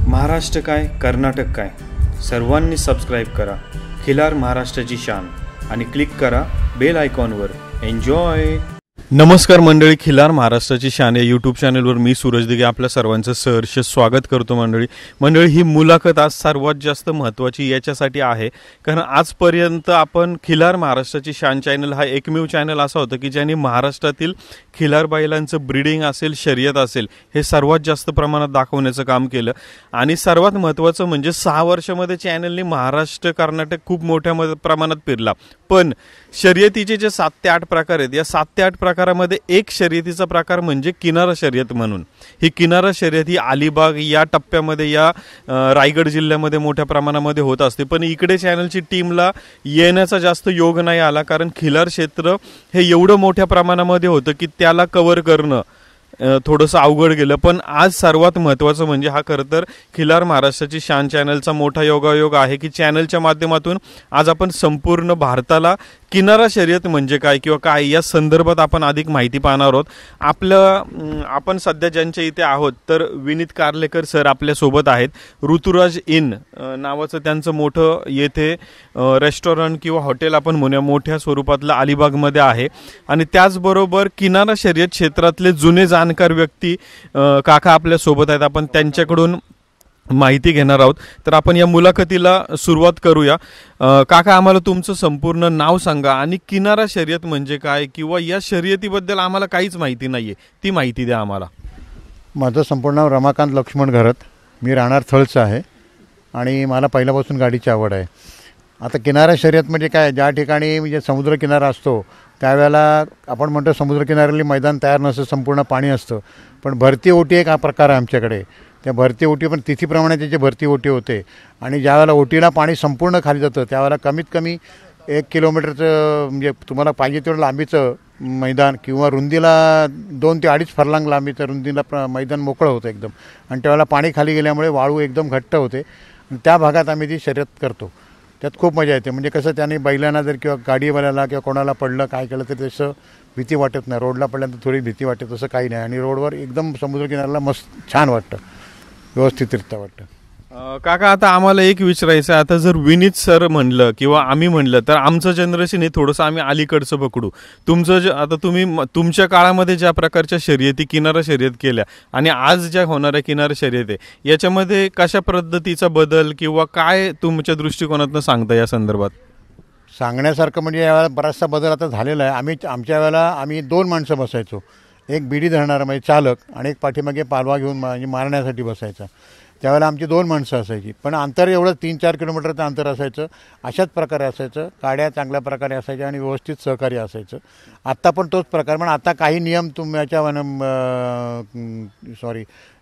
महाराष्ट्र काय कर्नाटक काय सर्वांनी सबस्क्राईब करा खिलार महाराष्ट्राची शान आणि क्लिक करा बेल आयकॉनवर. एन्जॉय. नमस्कार मंडळी, खिलार महाराष्ट्राची शान या यूट्यूब चॅनलवर मी सूरज दिघे आपल्या सर्वांचं सहर्ष स्वागत करतो. मंडळी ही मुलाखत आज सर्वात जास्त महत्त्वाची याच्यासाठी आहे कारण आजपर्यंत आपण खिलार महाराष्ट्राची शान चॅनल हा एकमेव चॅनल असा होता की ज्याने महाराष्ट्रातील खिलार बैलांचं ब्रीडिंग असेल, शर्यत असेल हे सर्वात जास्त प्रमाणात दाखवण्याचं काम केलं. आणि सर्वात महत्त्वाचं म्हणजे 6 वर्षामध्ये चॅनलने महाराष्ट्र कर्नाटक खूप मोठ्या प्रमाणात फिरला. पण शर्यतीचे जे 7 ते 8 प्रकार आहेत, या 7 ते 8 प्रकारामध्ये एक शर्यतीचा प्रकार म्हणजे किनारा शर्यत म्हणून. ही किनारा शर्यत ही अलिबाग या टप्प्यामध्ये या रायगड जिल्ह्यामध्ये मोठ्या प्रमाणामध्ये होत असते. पण इकडे चॅनलची टीमला येण्याचा जास्त योग नाही आला कारण खिलार क्षेत्र हे एवढं मोठ्या प्रमाणामध्ये होतं की त्याला कव्हर करणं थोडंसं अवघड गेलं. पण आज सर्वात महत्त्वाचं म्हणजे हा खरं तर खिलार महाराष्ट्राची शान चॅनलचा मोठा योगायोग आहे की चॅनलच्या माध्यमातून आज आपण संपूर्ण भारताला किनारा शर्यत म्हणजे काय किंवा काय या संदर्भात आपण अधिक माहिती पाहणार आहोत. आपण सध्या ज्यांच्या इथे आहोत तर विनीत कारलेकर सर आपल्यासोबत आहेत. ऋतुराज इन नावाचं त्यांचं मोठं येथे रेस्टॉरंट किंवा हॉटेल आपण म्हणूया मोठ्या स्वरूपातलं अलिबागमध्ये आहे. आणि त्याचबरोबर किनारा शर्यत क्षेत्रातले जुने जाणकार व्यक्ती काका आपल्यासोबत आहेत. आपण त्यांच्याकडून माहिती घेणार आहोत. तर आपण या मुलाखतीला सुरुवात करूया. काका, आम्हाला तुमचं संपूर्ण नाव सांगा आणि किनारा शर्यत म्हणजे काय किंवा या शर्यतीबद्दल आम्हाला काहीच माहिती नाहीये, ती माहिती द्या आम्हाला. माझं संपूर्ण नाव रमाकांत लक्ष्मण घरत, मी राहणार थळचं आहे आणि मला पहिल्यापासून गाडीची आवड आहे. आता किनारा शर्यत म्हणजे काय, ज्या ठिकाणी म्हणजे समुद्रकिनारा असतो त्यावेळेला आपण म्हणतो समुद्रकिनाऱ्याला मैदान तयार नसतं, संपूर्ण पाणी असतं. पण भरती ओटी एक हा प्रकार आहे आमच्याकडे. त्या भरती ओटी पण तिथीप्रमाणे त्याची भरती ओटी होते आणि ज्यावेळेला ओटीला पाणी संपूर्ण खाली जातं त्यावेळेला कमीत कमी 1 किलोमीटरचं म्हणजे तुम्हाला पाहिजे तेवढं लांबीचं मैदान किंवा रुंदीला 2 ते 2.5 फरलांग लांबीचं रुंदीला मैदान मोकळं होतं एकदम. आणि त्यावेळेला पाणी खाली गेल्यामुळे वाळू एकदम घट्ट होते आणि त्या भागात आम्ही ती शर्यत करतो. त्यात खूप मजा येते. म्हणजे कसं त्याने बैलांना जर किंवा गाडीवाल्याला किंवा कोणाला पडलं काय केलं तर तसं भीती वाटत नाही. रोडला पडल्यानंतर थोडी भीती वाटते, तसं काही नाही. आणि रोडवर एकदम समुद्रकिनाऱ्याला मस्त छान वाटतं, व्यवस्थितरित्या वाटतं. काका, आता आम्हाला एक विचारायचं आहे. आता जर विनीत सर म्हणलं किंवा आम्ही म्हणलं तर आमचं जनरेशन हे थोडंसं आम्ही अलीकडचं पकडू. तुमचं आता तुम्ही तुमच्या काळामध्ये ज्या प्रकारच्या शर्यती किनारा शर्यत केल्या आणि आज ज्या होणाऱ्या किनारा शर्यत आहे याच्यामध्ये कशा पद्धतीचा बदल किंवा काय तुमच्या दृष्टिकोनातून सांगता या संदर्भात? सांगण्यासारखं म्हणजे यावेळेला बराचसा बदल आता झालेला आहे. आमच्या वेळेला आम्ही 2 माणसं बसायचो, एक बिडी धरणारा म्हणजे चालक आणि एक पाठीमागे पालवा घेऊन म्हणजे मारण्यासाठी बसायचा. त्यावेळेला आमची 2 माणसं असायची. पण अंतर एवढं 3-4 किलोमीटरचं अंतर असायचं. अशाच प्रकारे असायचं, गाड्या चांगल्या प्रकारे असायच्या आणि व्यवस्थित सहकार्य असायचं. आत्ता पण तोच प्रकार. पण आता काही नियम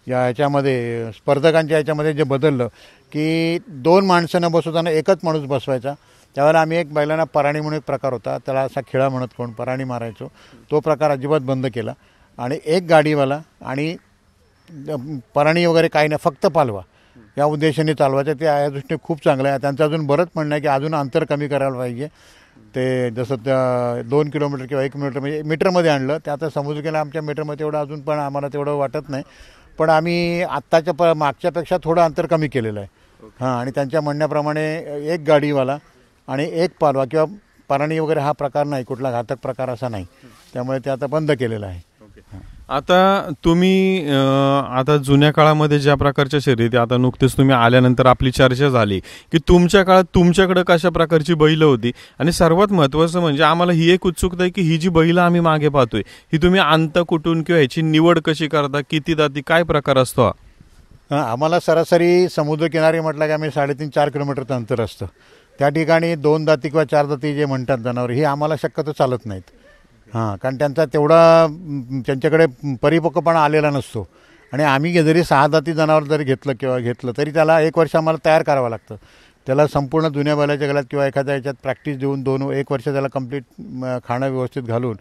याच्यामध्ये स्पर्धकांच्या याच्यामध्ये जे बदललं की 2 माणसं न बसवताना एकच माणूस बसवायचा. त्यावेळेला आम्ही एक बैलांना पराणी म्हणून एक प्रकार होता, त्याला असा खिळा म्हणत कोण पराणी मारायचो, तो प्रकार अजिबात बंद केला. आणि एक गाडीवाला आणि पराणी वगैरे काही नाही, फक्त पालवा या उद्देशाने चालवायचं. ते या दृष्टीने खूप चांगलं आहे. त्यांचं अजून बरंच म्हणणं आहे की अजून अंतर कमी करायला पाहिजे. ते जसं त्या 2 किलोमीटर किंवा 1 मीटर म्हणजे मीटरमध्ये आणलं, ते आता समुद्रकिनारा आमच्या मीटरमध्ये तेवढं अजून पण आम्हाला तेवढं वाटत नाही. पण आम्ही आत्ताच्या मागच्यापेक्षा थोडं अंतर कमी केलेलं आहे. हां, आणि त्यांच्या म्हणण्याप्रमाणे एक गाडीवाला आणि एक पालवा किंवा पराणी वगैरे हा प्रकार नाही, कुठला घातक प्रकार असा नाही. त्यामुळे ते आता बंद केलेलं आहे. आता तुम्ही आता जुन्या काळामध्ये ज्या प्रकारच्या शर्यती, आता नुकतेच तुम्ही आल्यानंतर आपली चर्चा झाली की तुमच्या काळात तुमच्याकडे कशा प्रकारची बैलं होती आणि सर्वात महत्त्वाचं म्हणजे आम्हाला ही एक उत्सुकता आहे की ही जी बैलं आम्ही मागे पाहतोय ही तुम्ही आणता कुठून किंवा ह्याची निवड कशी करता, किती दाती, काय प्रकार असतो हा? आम्हाला सरासरी समुद्रकिनारी म्हटलं की आम्ही 3.5-4 किलोमीटरचं अंतर असतं. त्या ठिकाणी 2 दाती किंवा 4 दाती जे म्हणतात जनावर ही आम्हाला शक्यतो चालत नाहीत. हां, कारण त्यांचा तेवढा त्यांच्याकडे परिपक्वपणा आलेला नसतो. आणि आम्ही जरी 6 दाती जनावर जरी घेतलं तरी त्याला 1 वर्ष आम्हाला तयार करावं लागतं. त्याला संपूर्ण जुन्या बैलाच्या गळ्यात किंवा एखाद्या याच्यात प्रॅक्टिस देऊन 1 वर्ष त्याला कंप्लीट खाणं व्यवस्थित घालून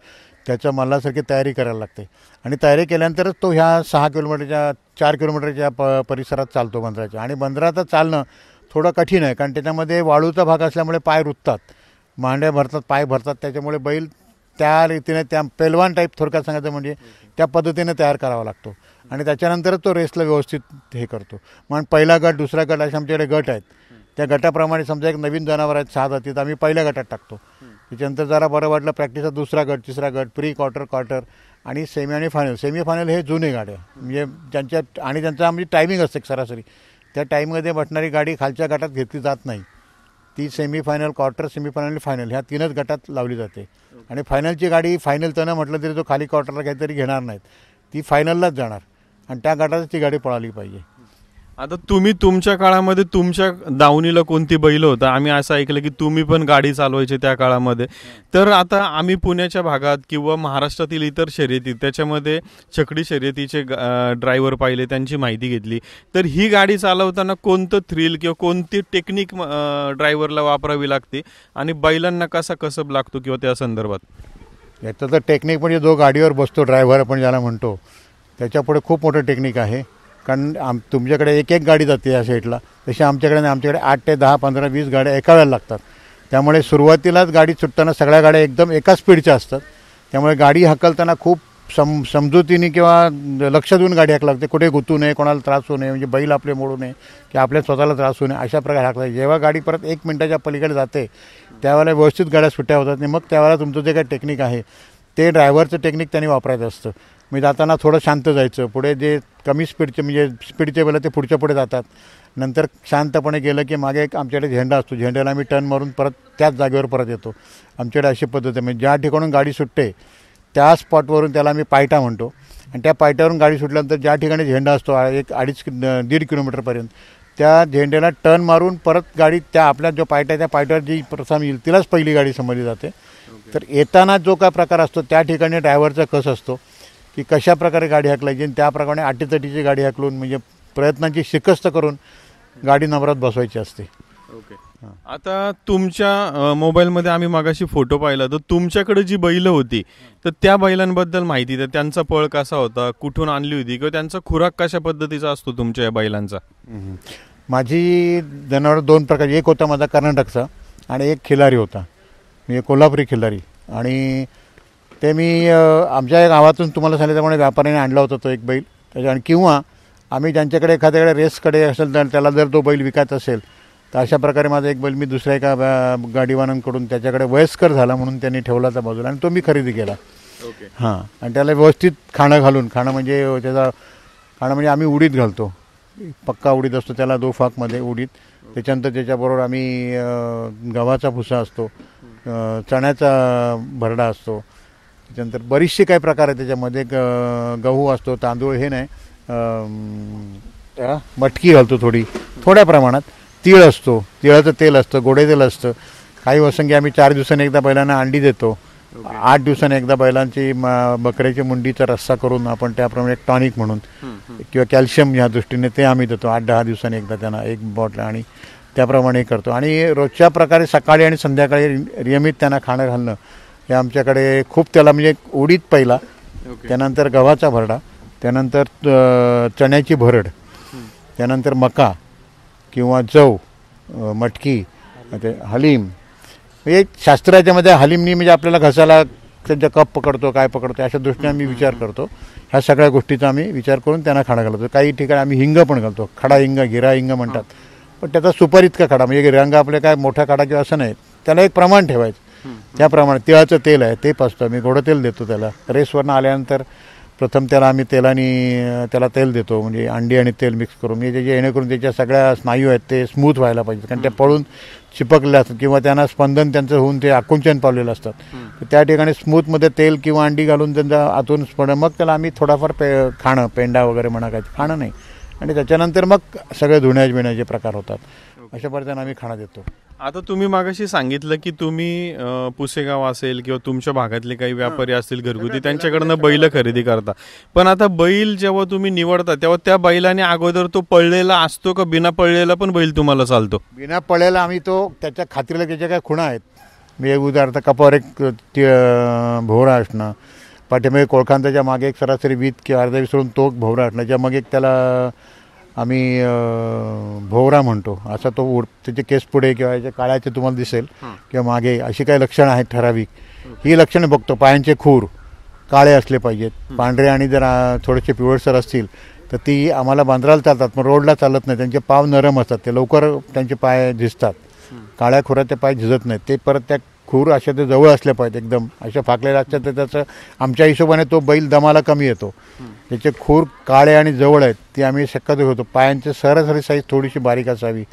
त्याच्या मल्लासारखी तयारी करायला लागते. आणि तयारी केल्यानंतरच तो ह्या 6 किलोमीटरच्या 4 किलोमीटरच्या परिसरात चालतो बंदराच्या. आणि बंदरातच चालणं थोडं कठीण आहे कारण त्याच्यामध्ये वाळूचा भाग असल्यामुळे पाय रुततात, मांड्या भरतात, पाय भरतात. त्याच्यामुळे बैल त्या रीतीने त्या पेलवान टाईप थोडक्यात सांगायचं म्हणजे त्या पद्धतीने तयार करावा लागतो. आणि त्याच्यानंतरच तो रेसला व्यवस्थित हे करतो. मग पहिला गट, दुसरा गट असे आमच्याकडे गट आहेत. त्या गटाप्रमाणे समजा एक नवीन जनावर आहेत 6 जाती, तर आम्ही पहिल्या गटात टाकतो. त्याच्यानंतर जरा बरं वाटलं प्रॅक्टिसचा दुसरा गट, तिसरा गट, प्री क्वार्टर आणि सेमी आणि फायनल. सेमीफायनल हे जुने गाड्या म्हणजे त्यांच्या आणि त्यांचा म्हणजे टायमिंग असते सरासरी. त्या टाईममध्ये बसणारी गाडी खालच्या गटात घेतली जात नाही. ती सेमीफायनल, क्वार्टर, सेमीफायनल आणि फायनल ह्या 3च गटात लावली जाते. आणि फायनलची गाडी फायनल त्यानं म्हटलं तरी तो खाली क्वार्टरला काहीतरी घेणार नाहीत, ती फायनललाच जाणार आणि त्या गटातच ती गाडी पळाली पाहिजे. आता तुम्ही तुमच्या काळामध्ये तुमच्या दावणीला कोणती बैल होतं? आम्ही असं ऐकलं की तुम्ही पण गाडी चालवायचे त्या काळामध्ये. तर आता आम्ही पुण्याच्या भागात किंवा महाराष्ट्रातील इतर शर्यती त्याच्यामध्ये छकडी शर्यतीचे ड्रायव्हर पाहिले, त्यांची माहिती घेतली. तर ही गाडी चालवताना कोणतं थ्रिल किंवा कोणती टेक्निक ड्रायव्हरला वापरावी लागते आणि बैलांना कसा कसब लागतो किंवा त्या संदर्भात? याचं तर टेक्निक म्हणजे जो गाडीवर बसतो ड्रायव्हर आपण ज्याला म्हणतो त्याच्यापुढे खूप मोठं टेक्निक आहे. कारण तुमच्याकडे एक गाडी जाते या साईडला, तशी आमच्याकडे 8 ते 10, 15, 20 गाड्या एका वेळेला लागतात. त्यामुळे सुरुवातीलाच गाडी सुटताना सगळ्या गाड्या एकदम एका स्पीडच्या असतात. त्यामुळे गाडी हाकलताना खूप समजुतीने किंवा लक्ष देऊन गाडी हाक लागते. कुठे गुतू नये, कोणाला त्रास होऊ नये, म्हणजे बैल आपले मोडू नये की आपल्या स्वतःला त्रास होऊ नये, अशा प्रकारे हाक लागते. जेव्हा गाडी परत 1 मिनिटाच्या पलीकडे जाते त्यावेळेला व्यवस्थित गाड्या सुट्ट्या होतात. आणि मग त्यावेळेला तुमचं जे काही टेक्निक आहे ते ड्रायव्हरचं टेक्निक त्यांनी वापरायचं असतं. म्हणजे जाताना थोडं शांत जायचं, पुढे जे कमी स्पीडचे म्हणजे स्पीडचे बैल ते पुढे जातात. नंतर शांतपणे गेलं की मागे एक आमच्याकडे झेंडा असतो, झेंड्याला आम्ही टर्न मारून परत त्याच जागेवर परत येतो. आमच्याकडे अशी पद्धत आहे. म्हणजे ज्या ठिकाणून गाडी सुटते त्या स्पॉटवरून त्याला आम्ही पायटा म्हणतो. आणि त्या पायट्यावरून गाडी सुटल्यानंतर ज्या ठिकाणी झेंडा असतो 1.5-1.5 किलोमीटरपर्यंत, त्या झेंड्याला टर्न मारून परत गाडी त्या आपल्या जो पायटा आहे त्या पायट्यावर जी प्रथम येईल तिलाच पहिली गाडी समजली जाते. तर येताना जो काय प्रकार असतो त्या ठिकाणी ड्रायव्हरचा कस असतो की कशा प्रकारे गाडी हाकलायची आणि त्याप्रमाणे अटीतटीची गाडी हाकलून म्हणजे प्रयत्नांची शिकस्त करून गाडी नंबरात बसवायची असते. ओके. आता तुमच्या मोबाईलमध्ये आम्ही मागाशी फोटो पाहिला, तर तुमच्याकडे जी बैल होती तर त्या बैलांबद्दल माहिती द्या. त्यांचा पळ कसा होता, कुठून आणली होती किंवा त्यांचा खुराक कशा पद्धतीचा असतो तुमच्या या बैलांचा? माझी जनावर 2 प्रकारची, एक होता माझा कर्नाटकचा आणि एक खिलारी होता, म्हणजे कोल्हापुरी खिलारी. आणि ते मी आमच्या गावातून तुम्हाला सांगितल्याप्रमाणे व्यापाऱ्याने आणला होता तो एक बैल. त्याच्या आणि किंवा आम्ही ज्यांच्याकडे एखाद्याकडे रेसकडे असेल तर त्याला जर तो बैल विकायचा असेल तर अशा प्रकारे माझा एक बैल मी दुसऱ्या एका गाडीवानांकडून त्याच्याकडे वयस्कर झाला म्हणून त्यांनी ठेवला त्या बाजूला आणि तो मी खरेदी केला. हां. आणि त्याला व्यवस्थित खाणं घालून, खाणं म्हणजे आम्ही उडीद घालतो, पक्का उडीद असतो त्याला 2 फाकमध्ये उडीद. त्याच्यानंतर त्याच्याबरोबर आम्ही गव्हाचा भुसा असतो, चण्याचा भरडा असतो. त्याच्यानंतर बरीचशी काही प्रकार आहे त्याच्यामध्ये, गहू असतो, तांदूळ हे नाही, मटकी घालतो थोड्या प्रमाणात, तीळ असतो, तिळाचं तेल असतं, गोडे तेल असतं. काही वसंगी आम्ही 4 दिवसांनी एकदा बैलांना अंडी देतो, 8 दिवसांनी एकदा बैलांची बकऱ्याची मुंडीचा रस्सा करून आपण त्याप्रमाणे एक टॉनिक म्हणून किंवा कॅल्शियम ह्या दृष्टीने ते आम्ही देतो 8-10 दिवसांनी एकदा त्यांना 1 बॉटल, आणि त्याप्रमाणे करतो. आणि रोजच्या प्रकारे सकाळी आणि संध्याकाळी नियमित त्यांना खाणं घालणं हे आमच्याकडे खूप. त्याला म्हणजे उडीद पहिला, त्यानंतर गव्हाचा भरडा, त्यानंतर चण्याची भरड, त्यानंतर मका किंवा जव, मटकी, हलीम. म्हणजे शास्त्राच्यामध्ये हलीमनी म्हणजे आपल्याला घसाला त्यांच्या कप पकडतो काय पकडतो अशा दृष्टीने आम्ही विचार करतो. ह्या सगळ्या गोष्टीचा आम्ही विचार करून त्यांना खाणं घालतो. काही ठिकाणी आम्ही हिंग पण घालतो, खडा हिंग, गिरा हिंग म्हणतात, पण त्याचा सुपर इतका खडा, म्हणजे रंग आपले काय मोठा खडा किंवा असं नाही, त्याला एक प्रमाण ठेवायचं. त्याप्रमाणे तिळाचं तेल आहे ते पाचतो आम्ही, गोडं तेल देतो त्याला. रेसवरनं आल्यानंतर प्रथम त्याला आम्ही त्याला तेल देतो, म्हणजे अंडी आणि तेल मिक्स करून, म्हणजे जेणेकरून त्याच्या सगळ्या स्नायू आहेत ते स्मूथ व्हायला पाहिजेत. कारण त्या पळून चिपकलेले असतात किंवा त्यांना स्पंदन त्यांचं होऊन ते आकुंचन पावलेलं असतात. तर त्या ठिकाणी स्मूथमध्ये तेल किंवा अंडी घालून त्यांचा आतून मग त्याला आम्ही थोडाफार खाणं, पेंडा वगैरे म्हणा काय खाणं नाही, आणि त्याच्यानंतर मग सगळे धुण्याचे बिण्याचे प्रकार होतात. अशा पद्धतीने आम्ही खाणं देतो. आता तुम्ही मागाशी सांगितलं की तुम्ही पुसेगाव असेल किंवा तुमच्या भागातले काही व्यापारी असतील घरगुती, त्यांच्याकडनं बैल खरेदी करता. पण आता बैल जेव्हा तुम्ही निवडता तेव्हा त्या बैलाने अगोदर तो पळलेला असतो का बिना पळलेला पण बैल तुम्हाला चालतो? बिना पळलेला आम्ही तो त्याच्या खात्रीला त्याच्या काय खुणा आहेत. मी उदाहरणार्थ कपावर एक भोवरा असणं, पाठीमागे कोळखांताच्या मागे एक सरासरी 20 किंवा अर्धा विसरून तो भोवरा असणं, ज्या मग एक त्याला आम्ही भोवरा म्हणतो, असा तो त्याचे केस पुढे किंवा याच्या काळाचे तुम्हाला दिसेल किंवा मागे अशी काही लक्षणं आहेत ठराविक. ही लक्षणं बघतो. पायांचे खूर, काळे असले पाहिजेत, पांढरे आणि जर थोडेसे पिवळसर असतील तर ती आम्हाला बांद्राला चालतात, पण रोडला चालत नाही. त्यांचे पाव नरम असतात, ते लवकर त्यांचे पाय झिजतात. काळ्या खुरात ते पाय झिजत नाहीत. ते परत त्या खूर अशा ते जवळ असले पाहिजेत, एकदम अशा फाकलेल्या असतात तर त्याचं आमच्या हिशोबाने तो बैल दमाला कमी येतो. त्याचे खूर काळे आणि जवळ आहेत, ती आम्ही शक्यतो घेतो. पायांची सरासरी साईज थोडीशी बारीक असावी,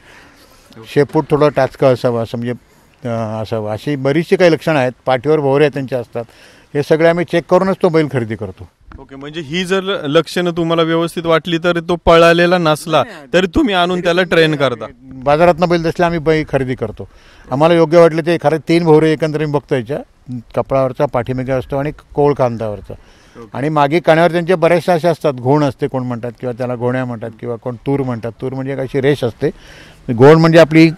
शेपूट थोडं टाचकं असावं, असं म्हणजे असावं. अशी बरीचशी काही लक्षणं आहेत. पाठीवर भोवरे त्यांचे असतात. हे सगळे आम्ही चेक करूनच तो बैल खरेदी करतो. ओके, म्हणजे ही जर लक्षणं तुम्हाला व्यवस्थित वाटली तर तो पळालेला नसला तरी तुम्ही आणून त्याला ट्रेन करता. बाजारातनं बैल दिसले आम्ही बैल खरेदी करतो. आम्हाला योग्य वाटले ते खरं 3 भोवरे एकंदरीत बघतो, याच्या कपडावरचा पाठीमागे असतो आणि कोळ खांदावरचा, आणि मागे काण्यावर त्यांचे बरेचसे असे असतात. घोण असते कोण म्हणतात, किंवा त्याला घोण्या म्हणतात, किंवा कोण तूर म्हणतात. तूर म्हणजे एक अशी रेष असते. घोण म्हणजे आपली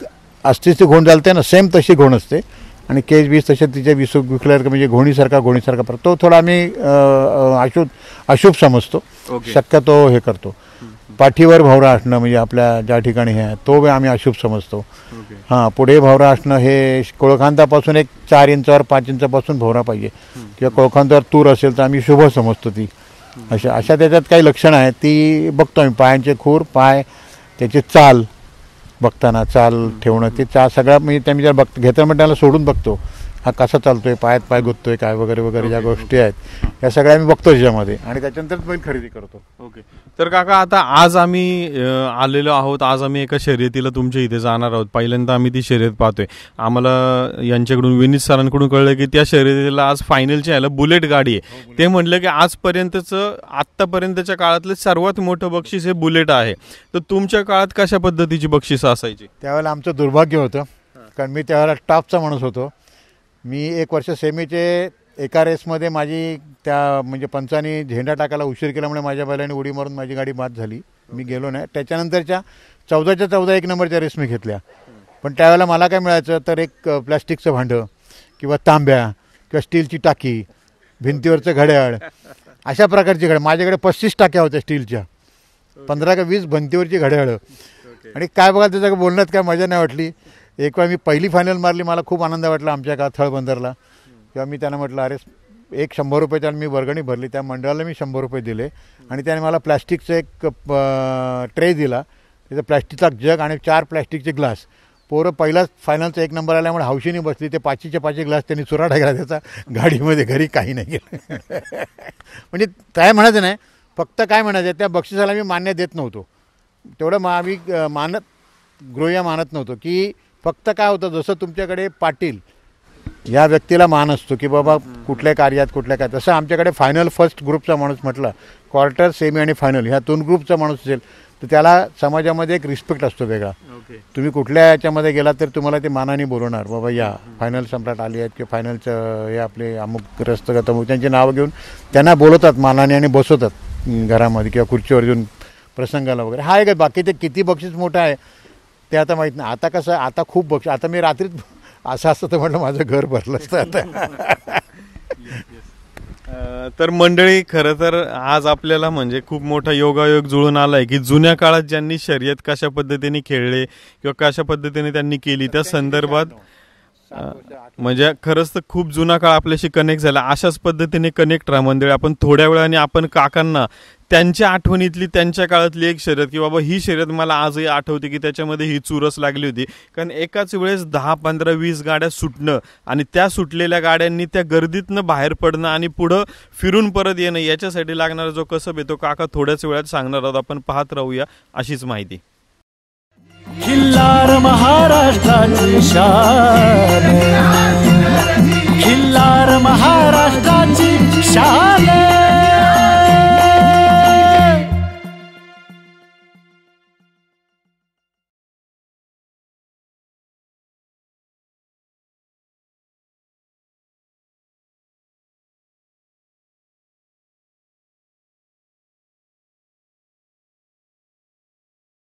अस्तीची घोण चालते ना, सेम तशी घोण असते. आणि केस बीस तसे तिचे विखल्यासारखं म्हणजे घोणीसारखा पडतो. तो थोडा आम्ही अशुभ समजतो, शक्यतो हे करतो. पाठीवर भवरा असणं म्हणजे आपल्या ज्या ठिकाणी हे आहे तो आम्ही अशुभ समजतो. हां, पुढे भवरा असणं हे कोळखांतापासून एक 4 इंचावर 5 इंचापासून भवरा पाहिजे, किंवा कोळखांतावर तूर असेल तर आम्ही शुभ समजतो. ती अशा त्याच्यात काही लक्षणं आहेत, ती बघतो आम्ही. पायांचे खूर, पाय, त्याची चाल बघताना, चाल ठेवणं, ते सगळ्या म्हणजे त्या मी जर घेताना म्हणजे त्याला सोडून बघतो, हा कसा चालतोय, पायात पाय गुंततोय काय वगैरे वगैरे ज्या गोष्टी आहेत या सगळ्या आम्ही बघतो त्याच्यामध्ये, आणि त्याच्यानंतर बैल खरेदी करतो. ओके, तर काका आता आज आम्ही आलेलो आहोत, आज आम्ही एका शर्यतीला तुमच्या इथे जाणार आहोत. पहिल्यांदा आम्ही ती शर्यत पाहतोय. आम्हाला यांच्याकडून विनीत सरांकडून कळलं की त्या शर्यतीला आज फायनलच्या यायला बुलेट गाडी आहे. ते म्हटलं की आजपर्यंतचं आत्तापर्यंतच्या काळातलं सर्वात मोठं बक्षीस हे बुलेट आहे. तर तुमच्या काळात कशा पद्धतीची बक्षिसं असायची? त्यावेळेला आमचं दुर्भाग्य होतं, कारण मी त्यावेळेला टॉपचा माणूस होतो. मी 1 वर्ष सेमीचे एका रेसमध्ये माझी त्या म्हणजे पंचांनी झेंडा टाकायला उशीर केल्यामुळे माझ्या बैलाने उडी मारून माझी गाडी बाद झाली. मी गेलो नाही. त्याच्यानंतरच्या 14च्या 14 1 नंबरच्या रेस मी घेतल्या. पण त्यावेळेला मला काय मिळायचं तर एक प्लॅस्टिकचं भांडं, किंवा तांब्या, किंवा स्टीलची टाकी, भिंतीवरचं घड्याळ, अशा प्रकारची घड्याळ. माझ्याकडे 35 टाक्या होत्या स्टीलच्या, 15 का 20 भिंतीवरची घड्याळं. आणि काय बघा त्याच्या बोलण्यात काय मजा नाही वाटली. एक वेळा मी पहिली फायनल मारली, मला खूप आनंद वाटला आमच्या का थळबंदरला. किंवा मी त्यांना म्हटलं अरे एक 100 रुपये त्याला मी वर्गणी भरली, त्या मंडळाला मी 100 रुपये दिले, आणि त्याने मला प्लॅस्टिकचं एक ट्रे दिला, त्याचं प्लॅस्टिकचा जग आणि 4 प्लॅस्टिकचे ग्लास. पोरं पहिलाच फायनलचा 1 नंबर आल्यामुळे हौशीने बसली. ते 5चे 5 ग्लास त्यांनी चुराटा गेला त्याचा गाडीमध्ये, घरी काही नाही गेलं. म्हणजे काय म्हणायचं नाही, फक्त काय म्हणायचं त्या बक्षिसाला मी मान्य देत नव्हतो. तेवढं आम्ही गृह्य मानत नव्हतो. की फक्त काय होतं, जसं तुमच्याकडे पाटील या व्यक्तीला मान असतो की बाबा कुठल्या कार्यात कुठल्या काय, तसं आमच्याकडे फायनल फर्स्ट ग्रुपचा माणूस म्हटलं, क्वार्टर, सेमी आणि फायनल ह्या 2 ग्रुपचा माणूस असेल तर त्याला समाजामध्ये एक रिस्पेक्ट असतो वेगळा. तुम्ही कुठल्या याच्यामध्ये गेलात तर तुम्हाला ते मानाने बोलवणार, बाबा या फायनल सम्राट आली आहेत, किंवा फायनलचं हे आपले अमुक रस्तगत अमुक त्यांची नावं घेऊन त्यांना बोलवतात मानाने आणि बसवतात घरामध्ये किंवा खुर्चीवर घेऊन प्रसंगाला वगैरे. हा एक. बाकी ते किती बक्षीस मोठं आहे ते आता माहीत नाही. आता कसं, आता खूप बक्षीस. आता मी रात्रीत असं असतं तर म्हटलं माझं घर भरलं असतं आता. तर मंडळी, खरं तर आज आपल्याला म्हणजे खूप मोठा योगायोग जुळून आलाय की जुन्या काळात ज्यांनी शर्यत कशा पद्धतीने खेळले किंवा कशा पद्धतीने त्यांनी केली त्या संदर्भात म्हणजे खरंच तर खूप जुना काळ आपल्याशी कनेक्ट झाला. अशाच पद्धतीने कनेक्ट राहा मंडळी. आपण थोड्या वेळाने आपण काकांना त्यांच्या आठवणीतली त्यांच्या काळातली एक शर्यत की बाबा ही शर्यत मला आजही आठवते की त्याच्यामध्ये ही चुरस लागली होती. कारण एकाच वेळेस 10, 15, 20 गाड्या सुटणं आणि त्या सुटलेल्या गाड्यांनी त्या गर्दीतनं बाहेर पडणं आणि पुढं फिरून परत येणं याच्यासाठी लागणारा जो कसब आहे तो काका थोड्याच वेळात सांगणार आहोत. आपण पाहत राहूया अशीच माहिती. खिल्लार महाराष्ट्राची शान